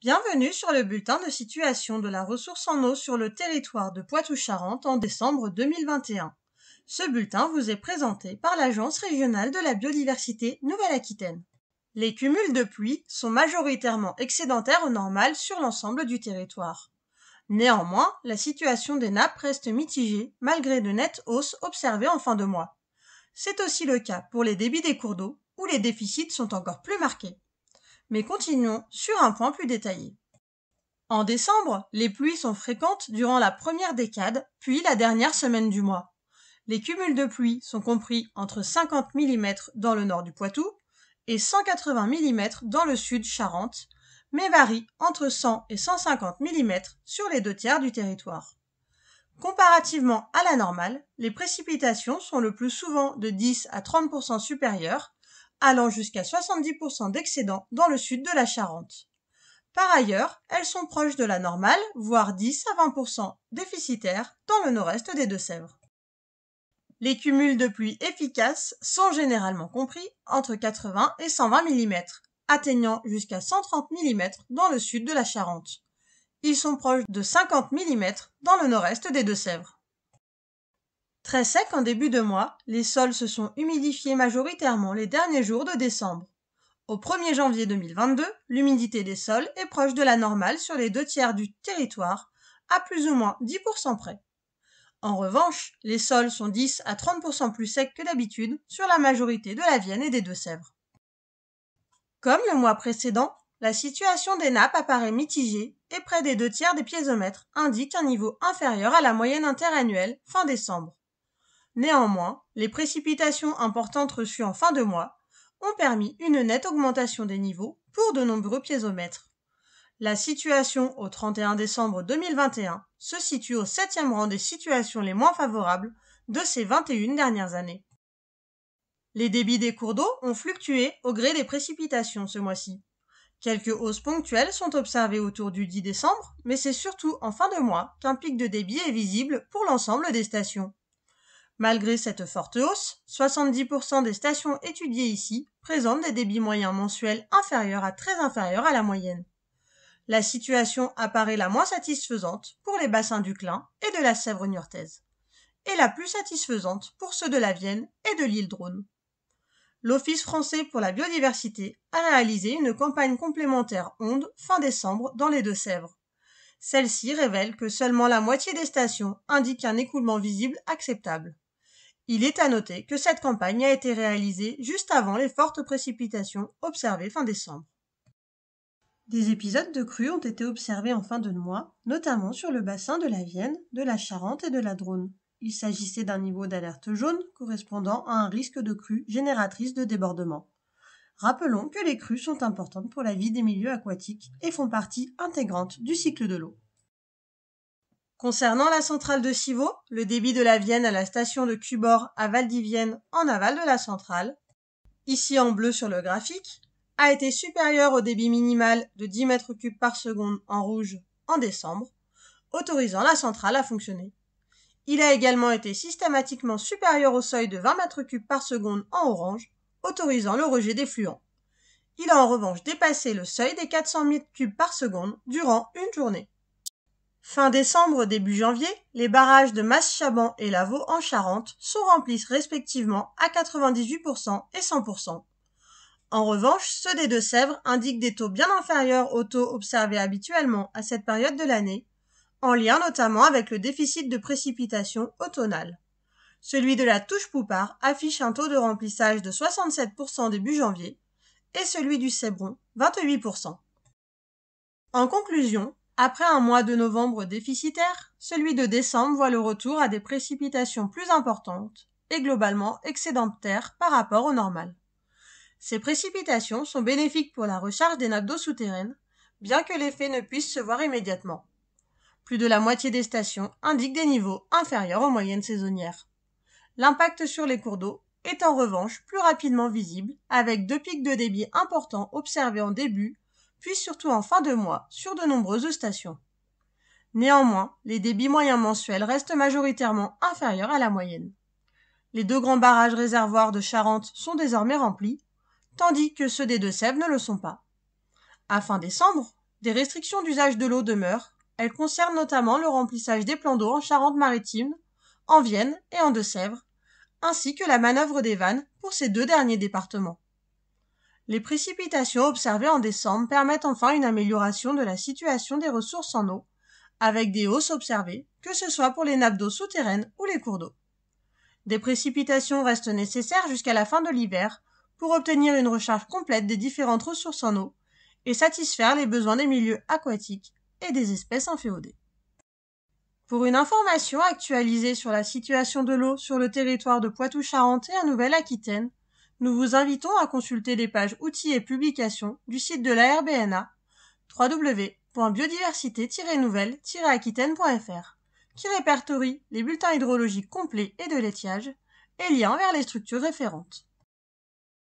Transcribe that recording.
Bienvenue sur le bulletin de situation de la ressource en eau sur le territoire de Poitou-Charentes en décembre 2021. Ce bulletin vous est présenté par l'Agence régionale de la biodiversité Nouvelle-Aquitaine. Les cumuls de pluie sont majoritairement excédentaires au normal sur l'ensemble du territoire. Néanmoins, la situation des nappes reste mitigée malgré de nettes hausses observées en fin de mois. C'est aussi le cas pour les débits des cours d'eau, où les déficits sont encore plus marqués. Mais continuons sur un point plus détaillé. En décembre, les pluies sont fréquentes durant la première décade, puis la dernière semaine du mois. Les cumuls de pluie sont compris entre 50 mm dans le nord du Poitou et 180 mm dans le sud Charente, mais varient entre 100 et 150 mm sur les 2/3 du territoire. Comparativement à la normale, les précipitations sont le plus souvent de 10 à 30% supérieures, allant jusqu'à 70% d'excédent dans le sud de la Charente. Par ailleurs, elles sont proches de la normale, voire 10 à 20% déficitaires dans le nord-est des Deux-Sèvres. Les cumuls de pluie efficaces sont généralement compris entre 80 et 120 mm, atteignant jusqu'à 130 mm dans le sud de la Charente. Ils sont proches de 50 mm dans le nord-est des Deux-Sèvres. Très secs en début de mois, les sols se sont humidifiés majoritairement les derniers jours de décembre. Au 1er janvier 2022, l'humidité des sols est proche de la normale sur les 2/3 du territoire, à plus ou moins 10% près. En revanche, les sols sont 10 à 30% plus secs que d'habitude sur la majorité de la Vienne et des Deux-Sèvres. Comme le mois précédent, la situation des nappes apparaît mitigée et près des 2/3 des piézomètres indiquent un niveau inférieur à la moyenne interannuelle fin décembre. Néanmoins, les précipitations importantes reçues en fin de mois ont permis une nette augmentation des niveaux pour de nombreux piézomètres. La situation au 31 décembre 2021 se situe au 7e rang des situations les moins favorables de ces 21 dernières années. Les débits des cours d'eau ont fluctué au gré des précipitations ce mois-ci. Quelques hausses ponctuelles sont observées autour du 10 décembre, mais c'est surtout en fin de mois qu'un pic de débit est visible pour l'ensemble des stations. Malgré cette forte hausse, 70% des stations étudiées ici présentent des débits moyens mensuels inférieurs à très inférieurs à la moyenne. La situation apparaît la moins satisfaisante pour les bassins du Clin et de la Sèvre niortaise, et la plus satisfaisante pour ceux de la Vienne et de l'Île-Drône. L'Office français pour la biodiversité a réalisé une campagne complémentaire ondes fin décembre dans les Deux-Sèvres. Celle-ci révèle que seulement la moitié des stations indiquent un écoulement visible acceptable. Il est à noter que cette campagne a été réalisée juste avant les fortes précipitations observées fin décembre. Des épisodes de crues ont été observés en fin de mois, notamment sur le bassin de la Vienne, de la Charente et de la Drône. Il s'agissait d'un niveau d'alerte jaune correspondant à un risque de crue génératrice de débordement. Rappelons que les crues sont importantes pour la vie des milieux aquatiques et font partie intégrante du cycle de l'eau. Concernant la centrale de Civaux, le débit de la Vienne à la station de Cubord à Valdivienne en aval de la centrale, ici en bleu sur le graphique, a été supérieur au débit minimal de 10 m3 par seconde en rouge en décembre, autorisant la centrale à fonctionner. Il a également été systématiquement supérieur au seuil de 20 m3 par seconde en orange, autorisant le rejet d'effluents. Il a en revanche dépassé le seuil des 400 m3 par seconde durant une journée. Fin décembre, début janvier, les barrages de Mas-Chaban et Lavaux en Charente sont remplis respectivement à 98% et 100%. En revanche, ceux des Deux-Sèvres indiquent des taux bien inférieurs aux taux observés habituellement à cette période de l'année, en lien notamment avec le déficit de précipitations automnales. Celui de la Touche-Poupart affiche un taux de remplissage de 67% début janvier et celui du Cébron 28%. En conclusion, après un mois de novembre déficitaire, celui de décembre voit le retour à des précipitations plus importantes et globalement excédentaires par rapport au normal. Ces précipitations sont bénéfiques pour la recharge des nappes d'eau souterraines, bien que l'effet ne puisse se voir immédiatement. Plus de la moitié des stations indiquent des niveaux inférieurs aux moyennes saisonnières. L'impact sur les cours d'eau est en revanche plus rapidement visible, avec 2 pics de débit importants observés en début, puis surtout en fin de mois sur de nombreuses stations. Néanmoins, les débits moyens mensuels restent majoritairement inférieurs à la moyenne. Les 2 grands barrages réservoirs de Charente sont désormais remplis, tandis que ceux des Deux-Sèvres ne le sont pas. À fin décembre, Des restrictions d'usage de l'eau demeurent. Elles concernent notamment le remplissage des plans d'eau en Charente-Maritime, en Vienne et en Deux-Sèvres, ainsi que la manœuvre des vannes pour ces deux derniers départements. Les précipitations observées en décembre permettent enfin une amélioration de la situation des ressources en eau, avec des hausses observées, que ce soit pour les nappes d'eau souterraines ou les cours d'eau. Des précipitations restent nécessaires jusqu'à la fin de l'hiver pour obtenir une recharge complète des différentes ressources en eau et satisfaire les besoins des milieux aquatiques et des espèces inféodées. Pour une information actualisée sur la situation de l'eau sur le territoire de Poitou-Charentes et en Nouvelle-Aquitaine, nous vous invitons à consulter les pages outils et publications du site de l'ARBNA www.biodiversité-nouvelle-aquitaine.fr qui répertorie les bulletins hydrologiques complets et de l'étiage et liens vers les structures référentes.